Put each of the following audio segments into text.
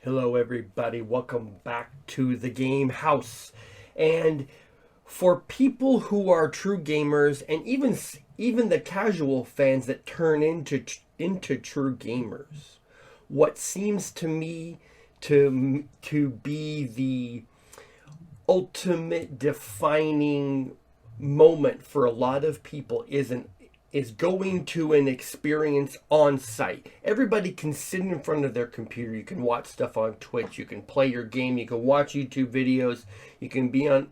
Hello, everybody. Welcome back to the Game House. And for people who are true gamers, and even the casual fans that turn into true gamers, what seems to me to be the ultimate defining moment for a lot of people is going to an experience on site. Everybody can sit in front of their computer. You can watch stuff on Twitch. You can play your game. You can watch YouTube videos. You can be on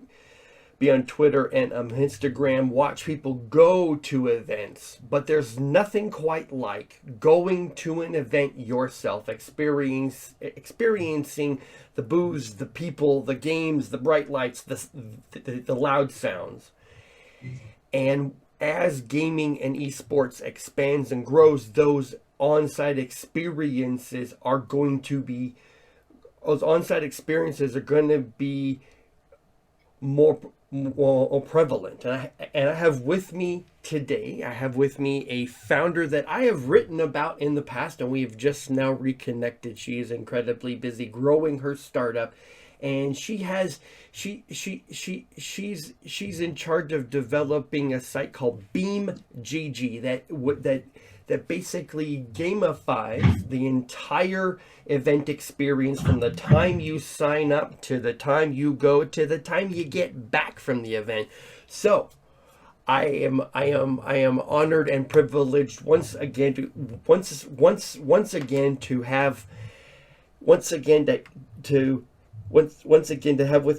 Twitter and Instagram, watch people go to events. But there's nothing quite like going to an event yourself, experiencing the booze, the people, the games, the bright lights, the loud sounds. And as gaming and esports expands and grows, those on-site experiences are going to be more prevalent. And I have with me today, I have with me a founder that I have written about in the past, and we have just now reconnected. She is incredibly busy growing her startup, and she's in charge of developing a site called BeamGG that basically gamifies the entire event experience from the time you sign up to the time you go to the time you get back from the event. So I am honored and privileged once again to have with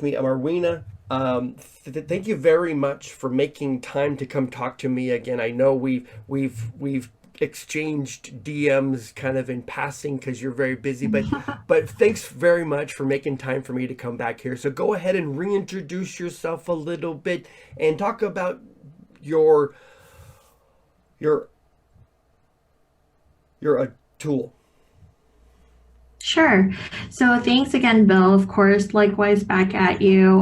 me Arwina. Thank you very much for making time to come talk to me again. I know we've exchanged DMs kind of in passing because you're very busy, but thanks very much for making time for me to come back here. So go ahead and reintroduce yourself a little bit and talk about your your your tool. Sure. So thanks again, Bill. Of course, likewise back at you.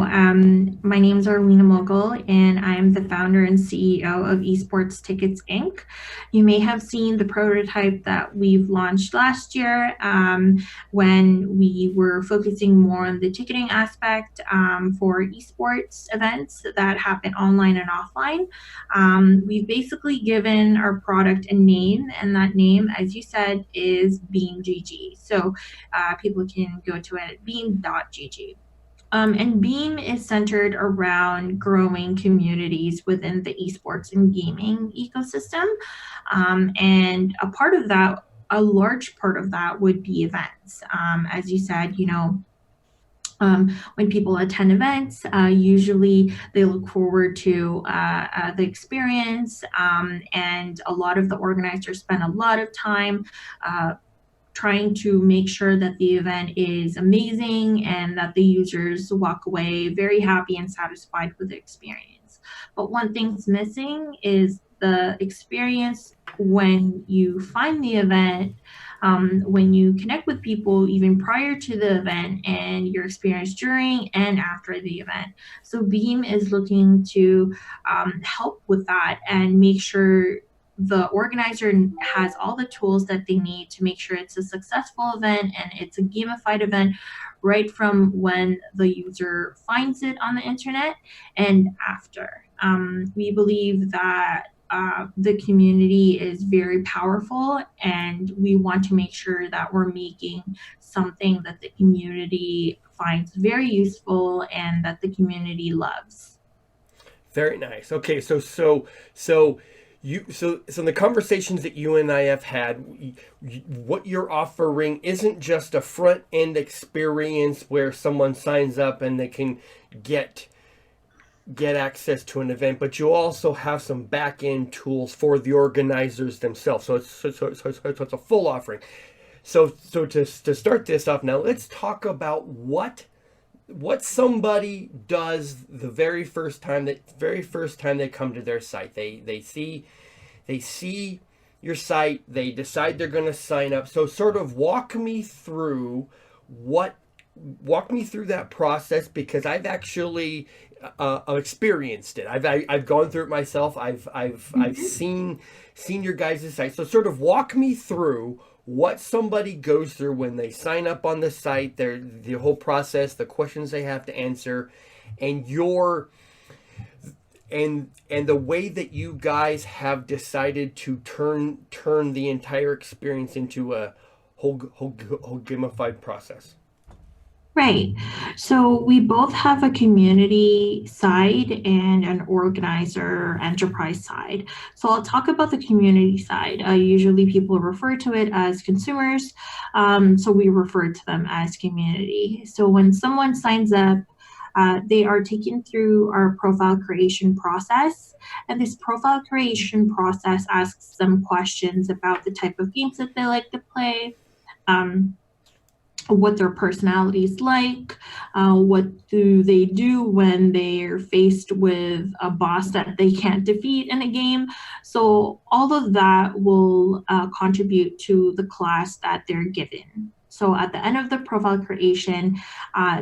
My name is Arwina Mogul, and I'm the founder and CEO of Esports Tickets Inc. You may have seen the prototype that we've launched last year when we were focusing more on the ticketing aspect for esports events that happen online and offline. We've basically given our product a name, and that name, as you said, is BeamGG. So people can go to it at beam.gg. And Beam is centered around growing communities within the esports and gaming ecosystem. And a large part of that would be events. As you said, when people attend events, usually they look forward to the experience, and a lot of the organizers spend a lot of time trying to make sure that the event is amazing and that the users walk away very happy and satisfied with the experience. But one thing's missing is the experience when you find the event, when you connect with people even prior to the event, and your experience during and after the event. So Beam is looking to help with that and make sure the organizer has all the tools that they need to make sure it's a successful event and it's a gamified event right from when the user finds it on the internet and after. We believe that the community is very powerful, and we want to make sure that we're making something that the community finds very useful and that the community loves. Very nice. Okay, so in the conversations that you and I have had, what you're offering isn't just a front end experience where someone signs up and they can get access to an event, but you also have some back end tools for the organizers themselves. So it's a full offering. So to start this off now, let's talk about what somebody does the very first time they come to their site. They see your site, they decide they're going to sign up. So sort of walk me through that process, because I've actually experienced it. I've gone through it myself. I've seen your guys' site. So sort of walk me through what somebody goes through when they sign up on the site, the whole process, the questions they have to answer, and your and the way that you guys have decided to turn the entire experience into a whole gamified process. Right. So we both have a community side and an organizer enterprise side. So I'll talk about the community side. Usually people refer to it as consumers. So we refer to them as community. So when someone signs up, they are taken through our profile creation process. And this profile creation process asks them questions about the type of games that they like to play. Um, what their personality is like, what do they do when they're faced with a boss that they can't defeat in a game. So all of that will contribute to the class that they're given. So at the end of the profile creation,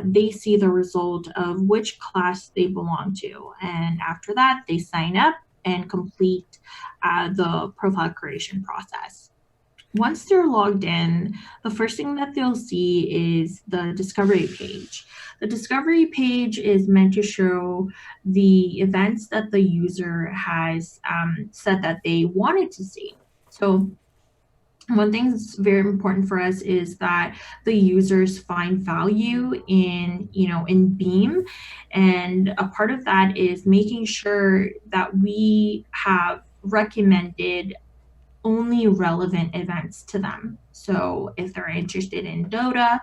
they see the result of which class they belong to. And after that, they sign up and complete the profile creation process. Once they're logged in, the first thing that they'll see is the discovery page. The discovery page is meant to show the events that the user has said that they wanted to see. So one thing that's very important for us is that the users find value in Beam, and a part of that is making sure that we have recommended only relevant events to them. So if they're interested in Dota,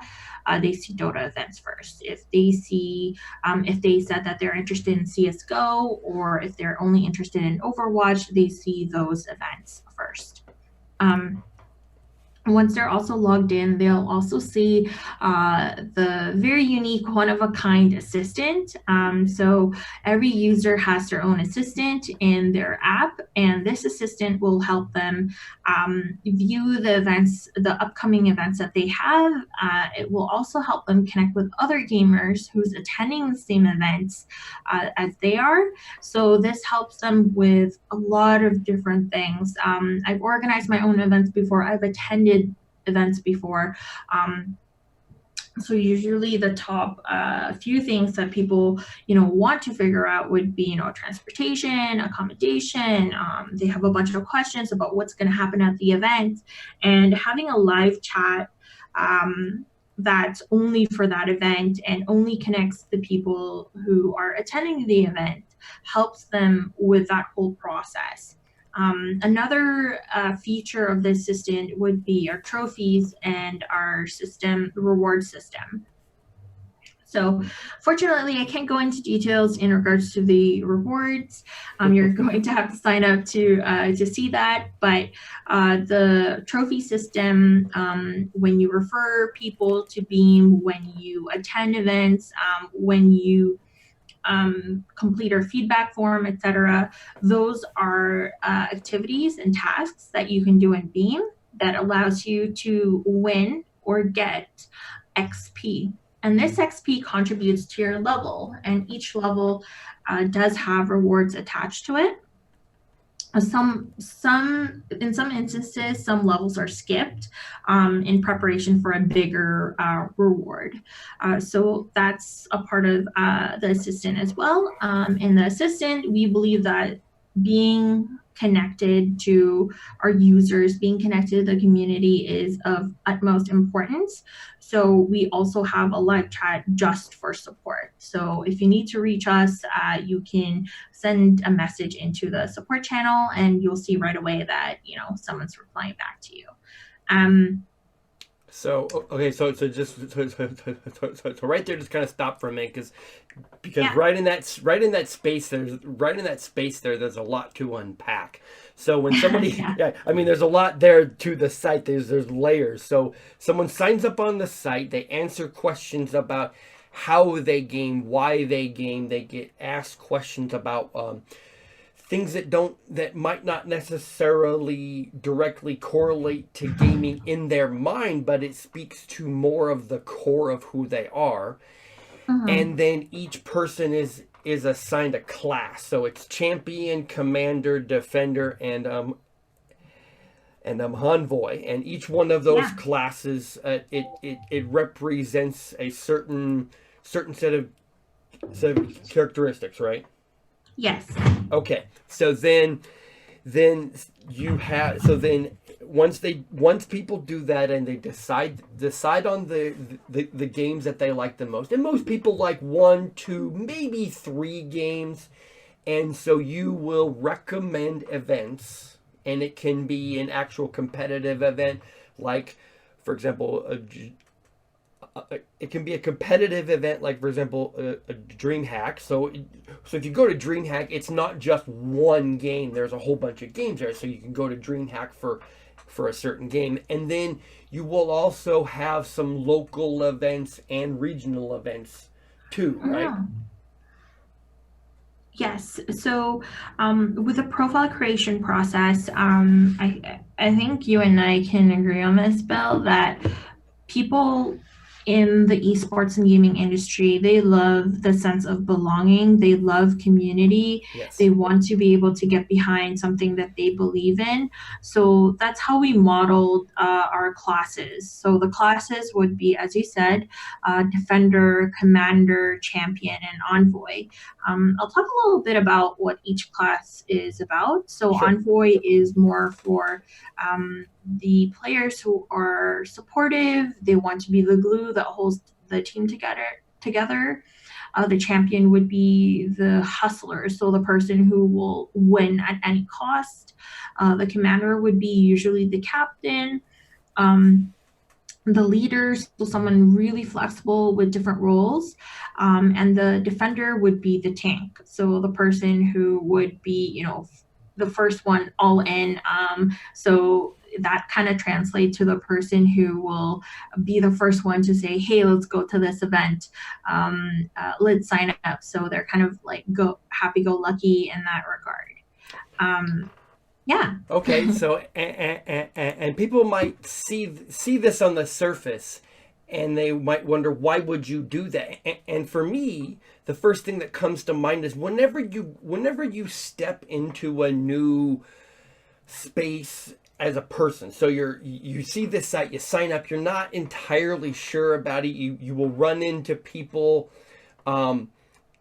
they see Dota events first. If they said that they're interested in CSGO, or if they're only interested in Overwatch, they see those events first. Once they're also logged in, they'll also see the very unique one-of-a-kind assistant. So every user has their own assistant in their app, and this assistant will help them view the upcoming events that they have. It will also help them connect with other gamers who's attending the same events as they are. So this helps them with a lot of different things. I've organized my own events before. I've attended events before. So usually the top few things that people want to figure out would be transportation, accommodation. They have a bunch of questions about what's going to happen at the event, and having a live chat that's only for that event and only connects the people who are attending the event helps them with that whole process. Another feature of the assistant would be our trophies and our reward system. So fortunately, I can't go into details in regards to the rewards. You're going to have to sign up to see that. But the trophy system, when you refer people to Beam, when you attend events, when you complete our feedback form, etc. Those are activities and tasks that you can do in Beam that allows you to win or get XP. And this XP contributes to your level, and each level does have rewards attached to it. In some instances, some levels are skipped in preparation for a bigger reward. So that's a part of the assistant as well. In the assistant, we believe that being connected to our users, being connected to the community is of utmost importance. So we also have a live chat just for support. So if you need to reach us, you can send a message into the support channel, and you'll see right away that someone's replying back to you. So right there, just kind of stop for a minute, because Yeah. right in that space there's a lot to unpack. So when somebody Yeah. I mean, there's a lot there to the site. There's layers. So someone signs up on the site, they answer questions about how they game, why they game. They get asked questions about things that might not necessarily directly correlate to gaming in their mind, but it speaks to more of the core of who they are. And then each person is assigned a class. So it's champion, commander, defender, and and Envoy, and each one of those Yeah. classes, it represents a certain set of characteristics, right? Yes. Okay, so then you have so then once people do that and they decide on the games that they like the most, and most people like 1, 2, maybe 3 games, and so you will recommend events, and it can be an actual competitive event, like, for example, it can be a competitive event, like, for example, a DreamHack. So if you go to DreamHack, it's not just one game. There's a whole bunch of games there. So you can go to DreamHack for a certain game, and then you will also have some local events and regional events too, right? Oh. Yes. So, with the profile creation process, I think you and I can agree on this, Bill, that people in the esports and gaming industry, they love the sense of belonging. They love community. Yes. They want to be able to get behind something that they believe in. So that's how we modeled our classes. So the classes would be, as you said, defender, commander, champion, and envoy. I'll talk a little bit about what each class is about. So Sure. envoy is more for the players who are supportive. They want to be the glue that holds the team together. The champion would be the hustler, so the person who will win at any cost. The commander would be usually the captain. Um, the leaders, so someone really flexible with different roles, and the defender would be the tank, so the person who would be, the first one all in. So that kind of translates to the person who will be the first one to say, hey, let's go to this event, let's sign up. So they're kind of like go happy go lucky in that regard. Yeah. Okay, so and people might see this on the surface, and they might wonder, why would you do that? And for me, the first thing that comes to mind is whenever you step into a new space as a person. So you see this site, you sign up, you're not entirely sure about it. You will run into people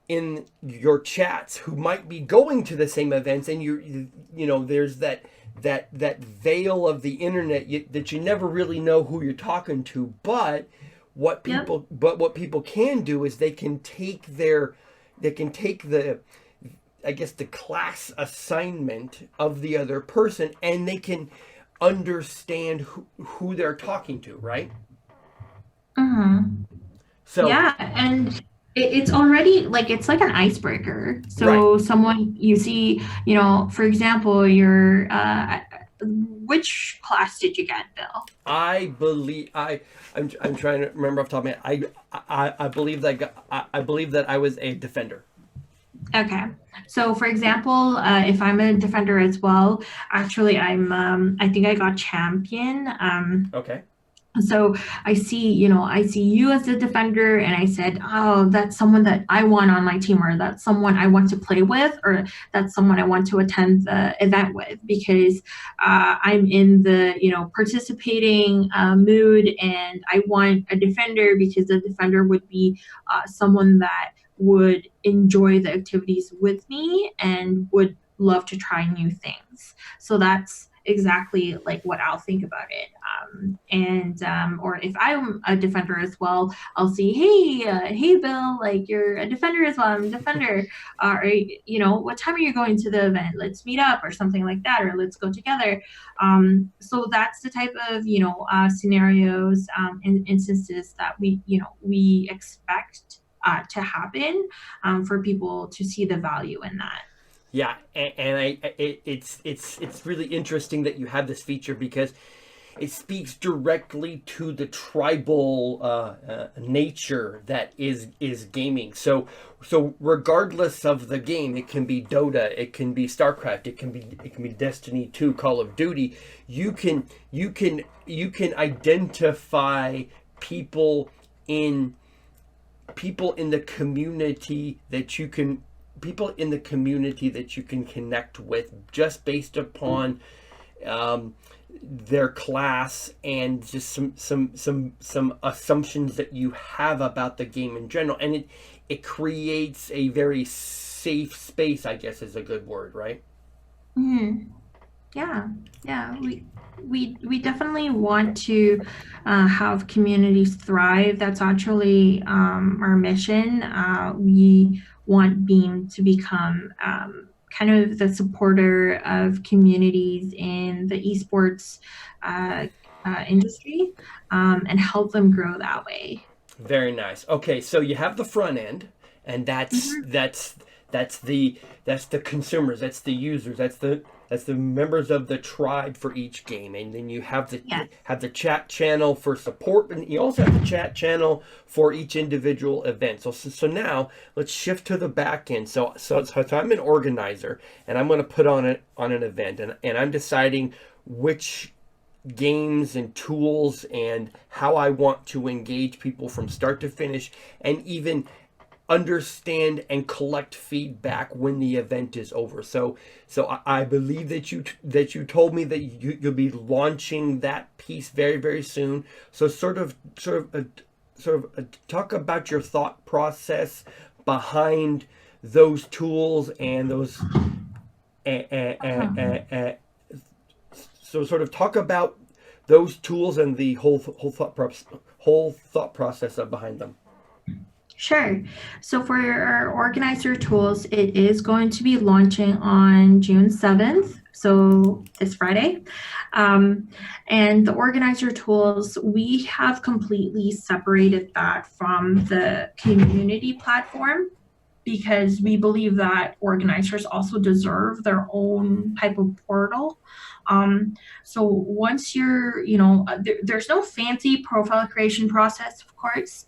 in your chats who might be going to the same events, and there's that veil of the internet that you never really know who you're talking to. But what people Yep. what people can do is they can take the, I guess, the class assignment of the other person, and they can understand who they're talking to, right? Mm-hmm. So, Yeah, and it's already like it's like an icebreaker. right. So someone you see, for example, which class did you get, Bill? I believe I'm trying to remember off the top of my head. I believe I believe that I was a defender. Okay. So for example, if I'm a defender as well, actually I think I got champion. Okay. So I see you as a defender, and I said, oh, that's someone that I want on my team, or that's someone I want to play with, or that's someone I want to attend the event with, because I'm in the, participating mood, and I want a defender because the defender would be someone that would enjoy the activities with me and would love to try new things. So that's exactly like what I'll think about it. Or if I'm a defender as well, I'll see, hey, Bill, like you're a defender as well. I'm a defender. Or what time are you going to the event? Let's meet up or something like that, or let's go together. So that's the type of scenarios and instances that we expect to happen, for people to see the value in that. Yeah, it's really interesting that you have this feature, because it speaks directly to the tribal nature that is gaming. So regardless of the game, it can be Dota, it can be StarCraft, it can be Destiny 2, Call of Duty. You can identify people in the community that you can connect with, just based upon their class and just some assumptions that you have about the game in general, and it creates a very safe space, I guess is a good word, right? Mhm. Yeah, yeah, we definitely want to have communities thrive. That's actually our mission. We want Beam to become kind of the supporter of communities in the esports uh, industry, and help them grow that way. Very nice. Okay, so you have the front end, and Mhm. that's the that's the consumers, that's the users, that's the members of the tribe for each game, and then you Yes. have the chat channel for support, and you also have the chat channel for each individual event. So now let's shift to the back end. So I'm an organizer, and I'm going to put on an event, and I'm deciding which games and tools and how I want to engage people from start to finish, and even understand and collect feedback when the event is over. So I believe that you told me that you'll be launching that piece very very soon. So talk about your thought process behind those tools and those uh, so sort of talk about those tools and the whole thought process behind them. Sure. So for our organizer tools, it is going to be launching on June 7th. So this Friday. Um, and the organizer tools, we have completely separated that from the community platform, because we believe that organizers also deserve their own type of portal. So once there's no fancy profile creation process, of course.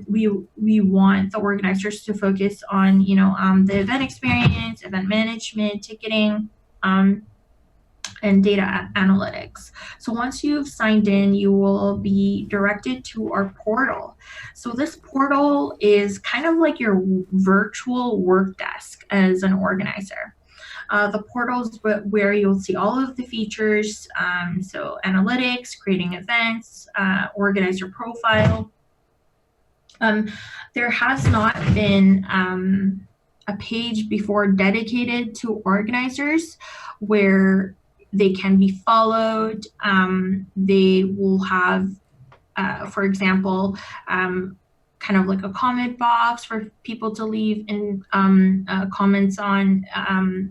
We want the organizers to focus on, the event experience, event management, ticketing, um, and data analytics. So once you've signed in, you will be directed to our portal. So this portal is kind of like your virtual work desk as an organizer. The portal is where you'll see all of the features. So analytics, creating events, organize your profile. Um, there has not been a page before dedicated to organizers where they can be followed. They will have, for example, kind of like a comment box for people to leave in comments on.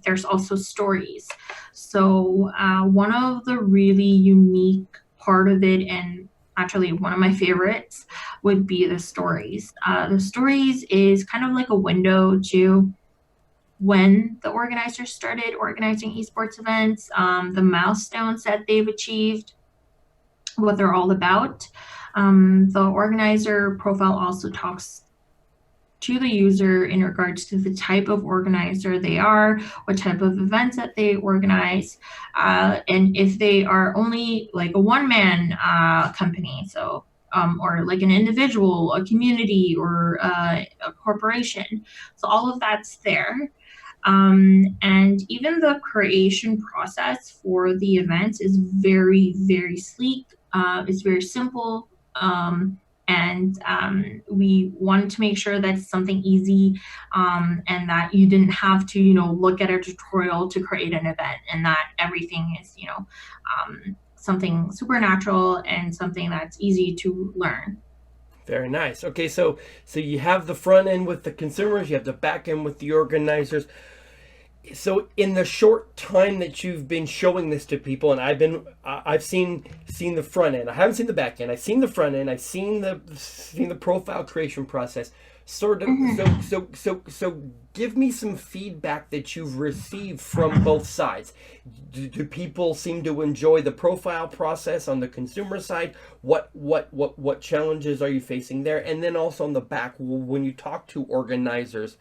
There's also stories. So one of the really unique part of it, and actually one of my favorites, would be the stories. The stories is kind of like a window to when the organizers started organizing esports events, the milestones that they've achieved, what they're all about. The organizer profile also talks to the user in regards to the type of organizer they are, what type of events that they organize, and if they are only like a one-man company, or like an individual, a community, or a corporation. So all of that's there. And even the creation process for the events is very, very sleek. It's very simple. And we wanted to make sure that it's something easy, and that you didn't have to, look at a tutorial to create an event, and that everything is, something supernatural and something that's easy to learn. Very nice. Okay, so you have the front end with the consumers, you have the back end with the organizers. So in the short time that you've been showing this to people, and I've seen the front end. I haven't seen the back end. I've seen the front end. I've seen the profile creation process. Sort of. Mhm. So give me some feedback that you've received from both sides. Do people seem to enjoy the profile process on the consumer side? What challenges are you facing there? And then also on the back, when you talk to organizers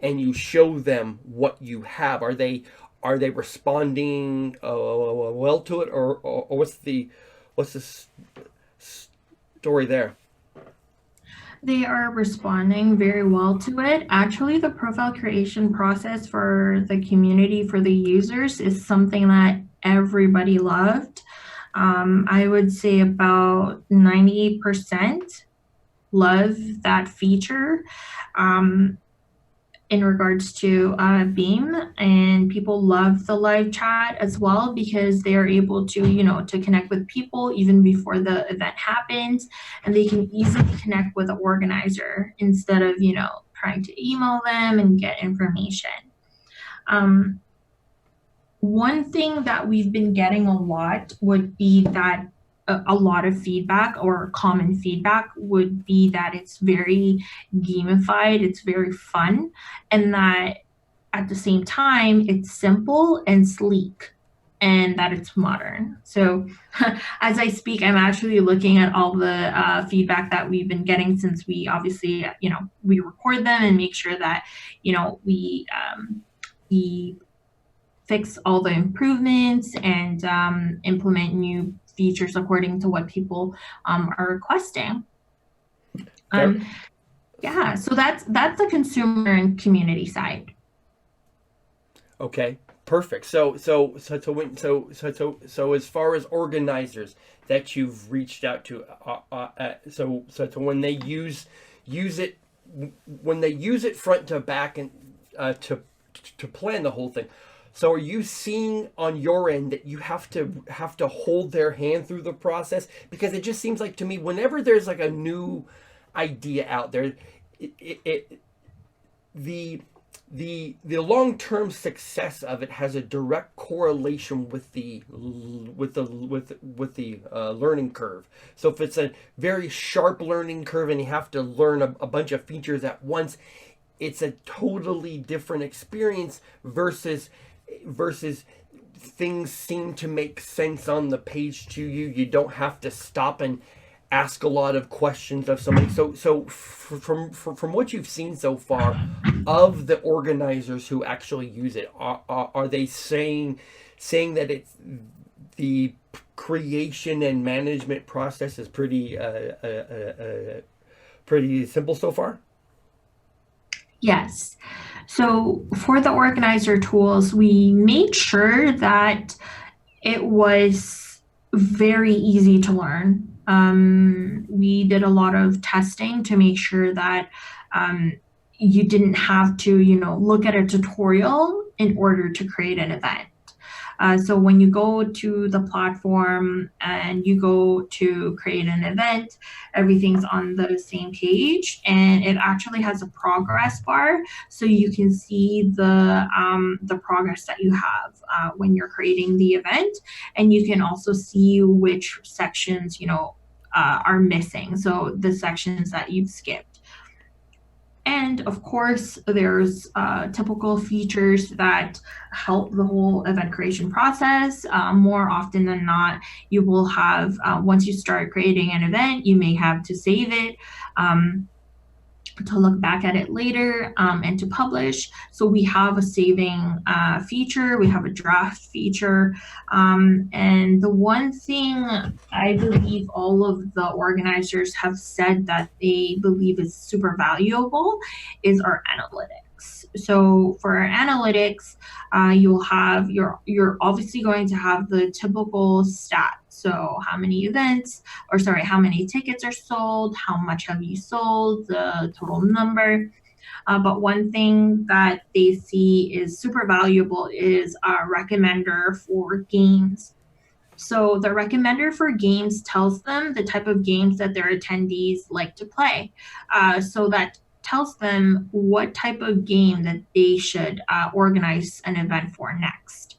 and you show them what you have, are they responding well to it, or what's the story there? They are responding very well to it. Actually, the profile creation process for the community, for the users, is something that everybody loved. I would say about 98% love that feature. Um, in regards to Beam, and people love the live chat as well because they are able to, to connect with people even before the event happens, and they can easily connect with the organizer instead of, trying to email them and get information. Um, One thing that we've been getting a lot would be that a lot of feedback or common feedback would be that it's very gamified, it's very fun, and that at the same time it's simple and sleek and that it's modern. So as I speak, I'm actually looking at all the feedback that we've been getting since we obviously, we record them and make sure that, we fix all the improvements and implement new features according to what people are requesting. Fair. Yeah, so that's the consumer and community side. Okay, perfect. So as far as organizers that you've reached out to, so use it when they use it front to back and to plan the whole thing. So are you seeing on your end that you have to hold their hand through the process? Because it just seems like to me whenever there's like a new idea out there, it the long term success of it has a direct correlation with the learning curve. So if it's a very sharp learning curve and you have to learn a bunch of features at once, it's a totally different experience versus things seem to make sense on the page to you. You don't have to stop and ask a lot of questions of somebody. From what you've seen so far of the organizers who actually use it, are they saying that it's the creation and management process is pretty simple so far? Yes. So for the organizer tools, we made sure that it was very easy to learn. We did a lot of testing to make sure that you didn't have to, look at a tutorial in order to create an event. So when you go to the platform and you go to create an event, everything's on the same page, and it actually has a progress bar, so you can see the progress that you have when you're creating the event, and you can also see which sections are missing. So the sections that you've skipped. And of course, there's typical features that help the whole event creation process. More often than not, you will have, once you start creating an event, you may have to save it. To look back at it later and to publish. So we have a saving feature, we have a draft feature. And the one thing I believe all of the organizers have said that they believe is super valuable is our analytics. So for our analytics, you'll have you're obviously going to have the typical stats. So how many events, or sorry, how many tickets are sold, how much have you sold, the total number. But one thing that they see is super valuable is a recommender for games. So the recommender for games tells them the type of games that their attendees like to play. So that tells them what type of game that they should organize an event for next.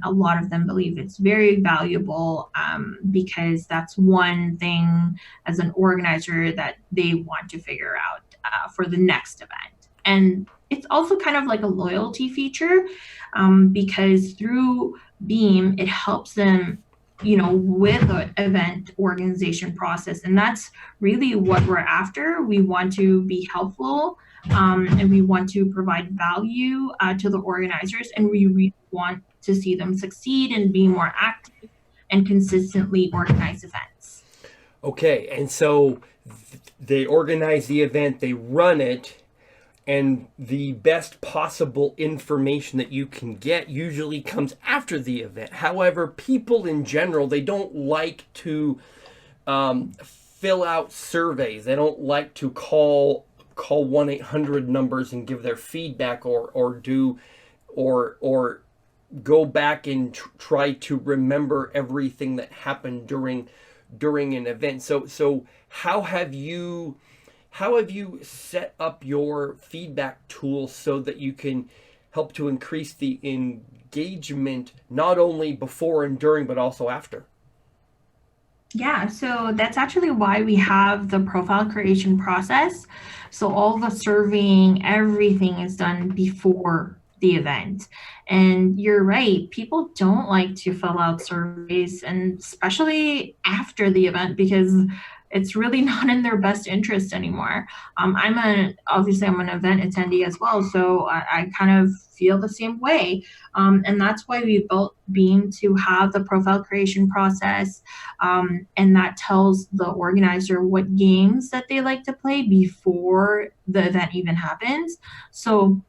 A lot of them believe it's very valuable because that's one thing as an organizer that they want to figure out for the next event. And it's also kind of like a loyalty feature because through Beam, it helps them, with the event organization process. And that's really what we're after. We want to be helpful and we want to provide value to the organizers, and we really want to see them succeed and be more active and consistently organize events. Okay, and so they organize the event, they run it, and the best possible information that you can get usually comes after the event. However, people in general, they don't like to fill out surveys. They don't like to call 1-800 numbers and give their feedback, or do or go back and try to remember everything that happened during an event. So how have you set up your feedback tool so that you can help to increase the engagement not only before and during, but also after? Yeah, so that's actually why we have the profile creation process. So all the surveying, everything is done before the event. And you're right, people don't like to fill out surveys, and especially after the event, because it's really not in their best interest anymore. Obviously I'm an event attendee as well, so I kind of feel the same way. And that's why we built Beam to have the profile creation process, and that tells the organizer what games that they like to play before the event even happens. So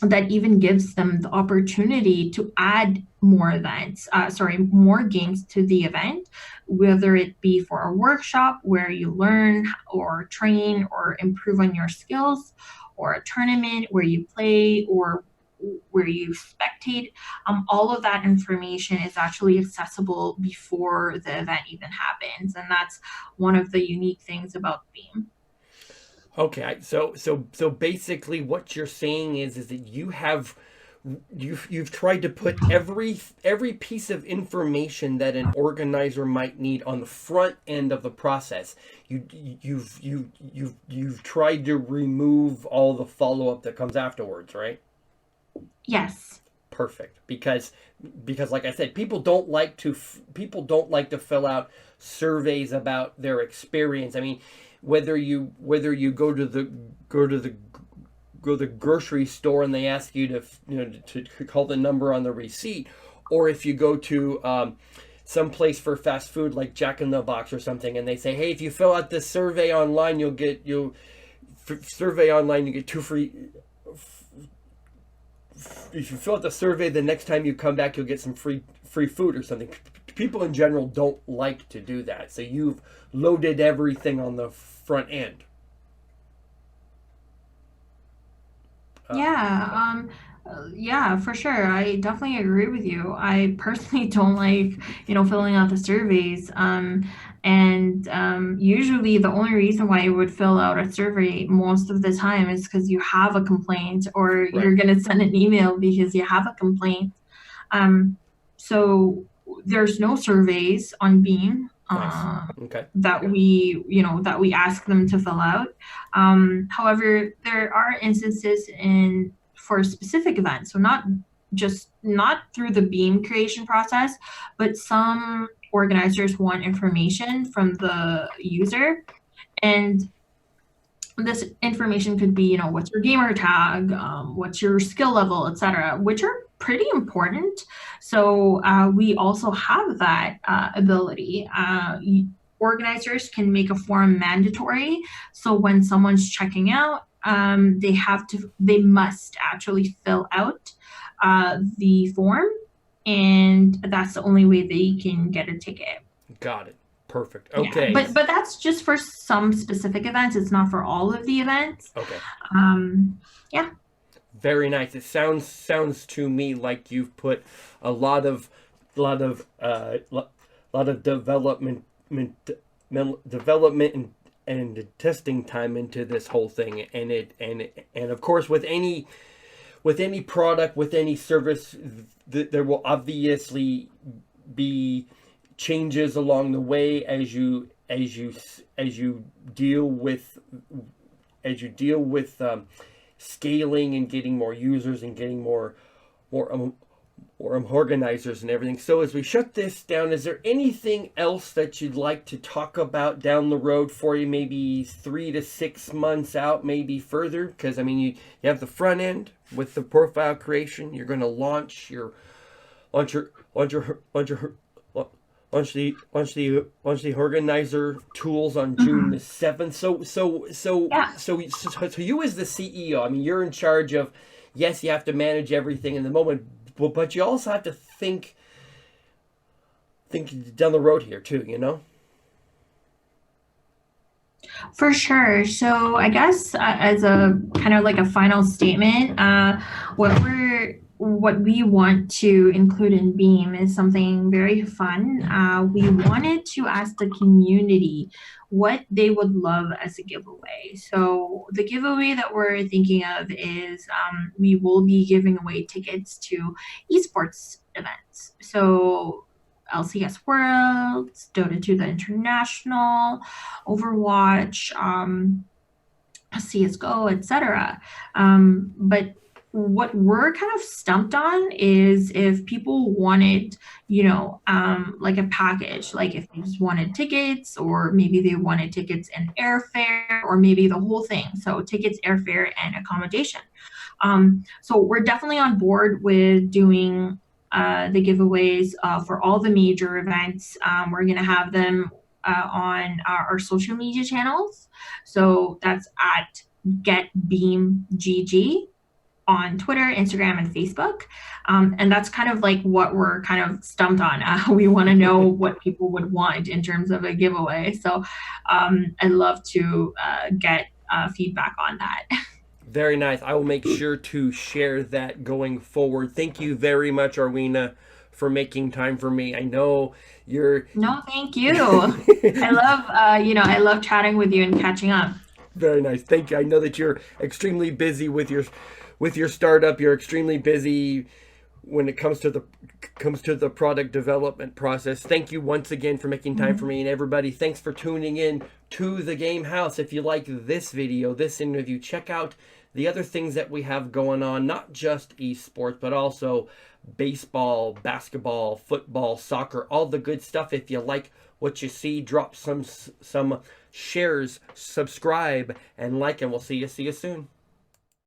that even gives them the opportunity to add more games to the event, whether it be for a workshop where you learn or train or improve on your skills, or a tournament where you play or where you spectate. All of that information is actually accessible before the event even happens. And that's one of the unique things about Beam. Okay, so basically, what you're saying is that you've tried to put every piece of information that an organizer might need on the front end of the process. You've tried to remove all the follow up that comes afterwards, right? Yes. Perfect, because like I said, people don't like to fill out surveys about their experience. I mean, whether you go to the grocery store and they ask you to call the number on the receipt, or if you go to some place for fast food like Jack in the Box or something, and they say, hey, if you fill out this survey online, you get two free. If you fill out the survey, the next time you come back, you'll get some free food or something. People in general don't like to do that, so you've loaded everything on the front end. Yeah, for sure. I definitely agree with you. I personally don't like, filling out the surveys. And usually the only reason why you would fill out a survey most of the time is because you have a complaint, or Right. you're going to send an email because you have a complaint. Um, so there's no surveys on Beam Nice. Okay. that we ask them to fill out. However, there are instances in for specific events, so not through the Beam creation process, but some organizers want information from the user, and this information could be, what's your gamer tag, what's your skill level, etc., which are pretty important. So we also have that ability. Organizers can make a form mandatory. So when someone's checking out, they must actually fill out the form, and that's the only way they can get a ticket. Got it. Perfect. Yeah, Okay. but that's just for some specific events. It's not for all of the events. Okay. Yeah. Very nice. It sounds to me like you've put a lot of development and testing time into this whole thing, and of course, with any product, with any service, there will obviously be changes along the way as you deal with scaling and getting more users and getting more organizers and everything. So as we shut this down, is there anything else that you'd like to talk about down the road for you, maybe 3 to 6 months out, maybe further? Because I mean, you have the front end with the profile creation. You're going to launch your launch the organizer tools on June the Mhm. 7th. Yeah. So you as the CEO, I mean, you're in charge of. Yes, you have to manage everything in the moment, but you also have to think down the road here too. You know. For sure. So I guess as a kind of like a final statement, what we want to include in Beam is something very fun. We wanted to ask the community what they would love as a giveaway. So the giveaway that we're thinking of is we will be giving away tickets to esports events. So LCS Worlds, Dota 2 the International, Overwatch, CSGO, etc. But what we're kind of stumped on is if people wanted, like a package, like if they just wanted tickets, or maybe they wanted tickets and airfare, or maybe the whole thing. So tickets, airfare, and accommodation. So we're definitely on board with doing the giveaways for all the major events. We're going to have them on our social media channels. So that's at GetBeamGG on Twitter, Instagram, and Facebook. And that's kind of like what we're kind of stumped on. We want to know what people would want in terms of a giveaway. So I'd love to get feedback on that. Very nice. I will make sure to share that going forward. Thank you very much, Arwina, for making time for me. I know you're No, thank you. I love chatting with you and catching up. very nice. Thank you. I know that you're extremely busy with your startup. You're extremely busy when it comes to the product development process. Thank you once again for making time for Mhm. me, and everybody, thanks for tuning in to the Game House. If you like this video, this interview, check out the other things that we have going on, not just esports, but also baseball, basketball, football, soccer, all the good stuff. If you like what you see, drop some shares, subscribe, and like, and we'll see you soon.